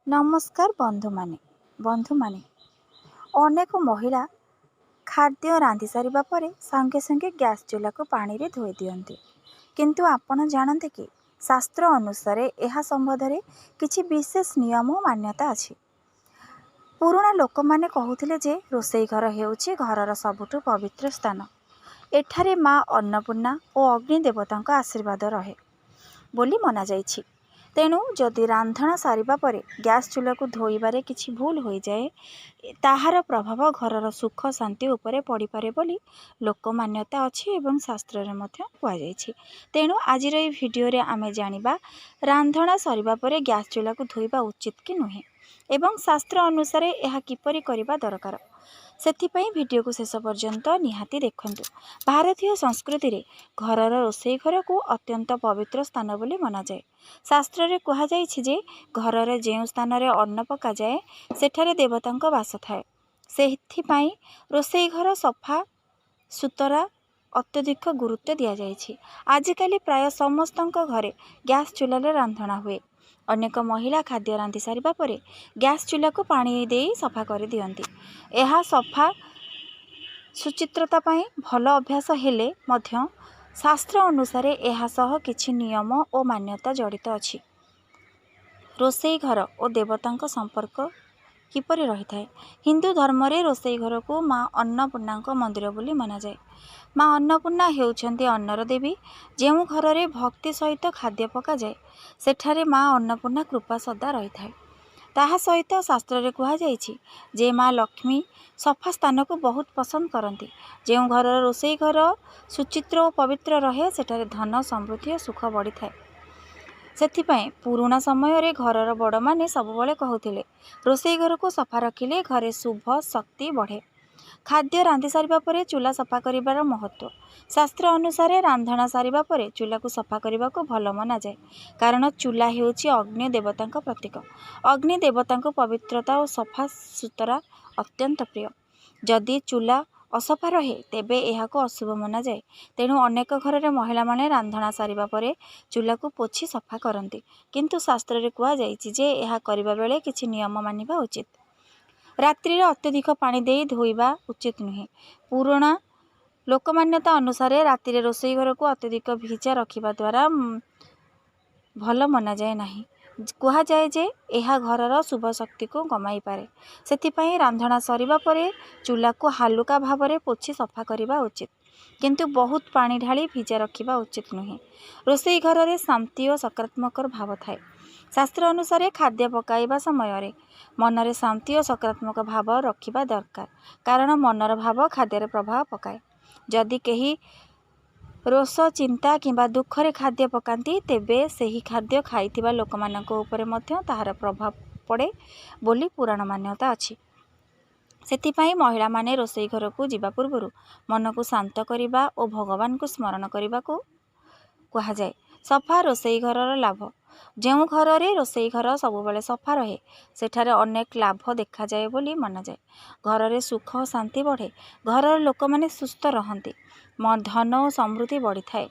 नमस्कार बंधु माने अनेक महिला खाद्य रांधि सारिबा परे संगे संगे गैस चूल्हा को पानी रे धोई दियंती। किंतु आपण जानते कि शास्त्र अनुसार यह संबंध किछि विशेष नियम और मान्यता अछि। पुराना लोक माने कहूथिले जे रोसई घर हेउछि घरर सबुठु पवित्र स्थान। एठारे माँ अन्नपूर्णा और अग्नि देवता आशीर्वाद रहे बोली मना जाइछि। तेणु जदि रांधणा सारिबा परे गैस चूल्हा को धोइबारे किछि भूल हो जाए ताहार प्रभाव घरर सुख शांति उपरे पड़ी पारे बोली लोक मान्यता अछि एवं शास्त्र रे मध्य कुआ जाइछि। तेणु आजिर ए भिडियो रे आमे जानिबा रांधणा सरिबा परे गैस चूल्हा को धोइबा उचित कि नुहे एवं शास्त्र अनुसार यह किपरि करिबा दरकार। सेथिपई भिडियो को शेष पर्यंत निहाती देखंतु। भारतीय संस्कृति रे घरर रोसई घर को अत्यंत पवित्र स्थान बोली मना जाए। शास्त्र रे कहा जाइछि जे घरर जेउ स्थान रे अन्न पका जाए सेठारे देवतांक वास थाए। सेथिपई रोसई घर सफा सुतरा अत्यधिक गुरुत्व दिया जाइछि। आजिकाली प्राय समस्तंक घरे गैस चूल्हा रे रांधणा हुए। अनेक महिला खाद्य रांधि सारिबा परे गैस चूल्हा को पानी दे सफा कर दियंती। यह सफा सुचित्रता पाई भल अभ्यास हेले मध्य शास्त्र अनुसार यह सह किछि नियम और मान्यता जड़ित अछि। रोसई घर और देवतांक संपर्क किपरि रही थाए। हिंदू धर्म रे रोसई घर को माँ अन्नपूर्णा मंदिर बोली मना जाए। माँ अन्नपूर्णा हेउछंती अन्नर देवी। जेउ घर रे भक्ति सहित खाद्य पका जाए सेठारे माँ अन्नपूर्णा कृपा सदा रही थाए। ताहा सहित शास्त्र रे कहा जाइछि जे माँ लक्ष्मी सफा स्थान को बहुत पसंद करती। जेउ घर रोसई घर सुचित्र और पवित्र रहे सेठारे धन समृद्धि और सुख बढ़ी थाए। सेथिपई पुराना समय रे घरर बड़ माने सबुबले कहूथिले रोसई घर को सफा रखिले घरे शुभ शक्ति बढ़े। खाद्य रांधि सारिबा परे चूल्हा सफा करिबार महत्व। शास्त्र अनुसार रांधणा सारिबा परे चूल्हा को सफा करने को भल मना जाए कारण चूल्हा हेउछि अग्नि देवतांक प्रतीक। अग्नि देवतांक पवित्रता और सफा सुतरा अत्यंत प्रिय। जदि चूल्हा असफा रहे तेबे एहाको अशुभ मना जाए। तेणु अनेक घर रे महिला माने रांधणा सारिबा परे चूल्हा को पोछि सफा करती। किंतु शास्त्र रे कहा जाइछि जे एहा करिबा बेले किछि नियम मानिबा उचित। रात्रि अत्यधिक पानी दे धोइबा उचित नुहे। पुराना लोकमान्यता अनुसार राति रोसई घर को अत्यधिक भिजा रखिबा द्वारा भल मना जाए नाही। कहा जाए जे यह घरर शुभ शक्ति को कमाई पारे। सेथिपई रांधणा सरिबा परे चूल्हा को हालुका भावरे पोछि सफा करिबा उचित। किंतु बहुत पानी ढाली भिजा रखिबा उचित नुहे। रोसई घर रे शांति और सकारात्मक भाव थाए। शास्त्र अनुसार खाद्य पकाइबा समय मनरे शांति और सकारात्मक भाव रखिबा दरकार कारण मनर भाव खाद्य प्रभाव पकाए। जदि केही रोष चिंता किंबा दुखरे खाद्य पकाती तेबे सेही खाद्य खाइथिबा लोकमानक उपरे मध्य ताहार प्रभाव पड़े बोली पुराण मान्यता अछि। सेथिपई महिला माने रोसई घर को जिबा पूर्वरु मन को शांत करिबा और भगवान को स्मरण करिबा को कहा जाए। सफा रोसई घरर लाभ। जेउ घर रे रोसई घर सबुबले सफा रहे सेठारे अनेक लाभ देखा जाए बोली मना जाए। घर रे सुख और शांति बढ़े। घरर लोक माने सुस्थ रहंती। धन और समृद्धि बढ़ी थाए।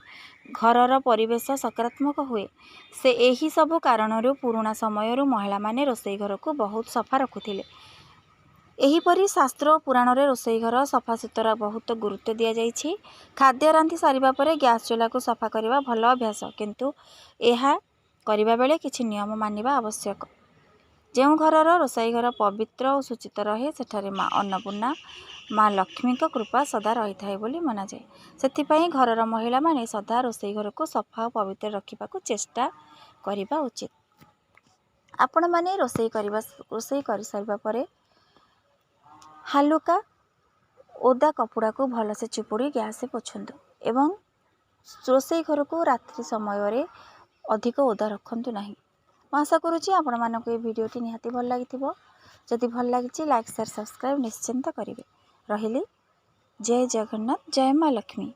घरर परिवेश सकारात्मक हुए। से एही सब कारणरू पुराना समयरू महिला माने रोसई घर को बहुत सफा रखुथिले। एहीपरि शास्त्र और पुराण रे रोसई घर सफा सुतरा बहुत गुरुत्व दिया जाइछि। खाद्य रांधि सारिबा परे गैस चूल्हा को सफा करिबा भल अभ्यास किंतु एहा करिबा बेले किछि नियम मानिबा आवश्यक। जेउ घरर रोसई घर पवित्र और सुचित रहे सेठारे माँ अन्नपूर्णा माँ लक्ष्मी कृपा सदा रही थाए बोली मना जाए। सेथिपई घरर महिला माने सदा रोसई घर को सफा और पवित्र रखिबा को चेष्टा करिबा उचित। आपण माने रोसई करि सारिबा परे हालुका ओदा कपड़ा को भलसे चिपुड़ी गैस से पोछंतु एवं रोसई घर को रात्रि समय रे अधिक ओदा रखंतु नाही। मैं आशा करुँची आपण मानक ये भिडियोटी निहाती भल लागिथिबो। जदि भल लागिछि लाइक शेयर सब्सक्राइब निश्चिंत करिवे। रहिली जय जगन्नाथ जय माँ लक्ष्मी।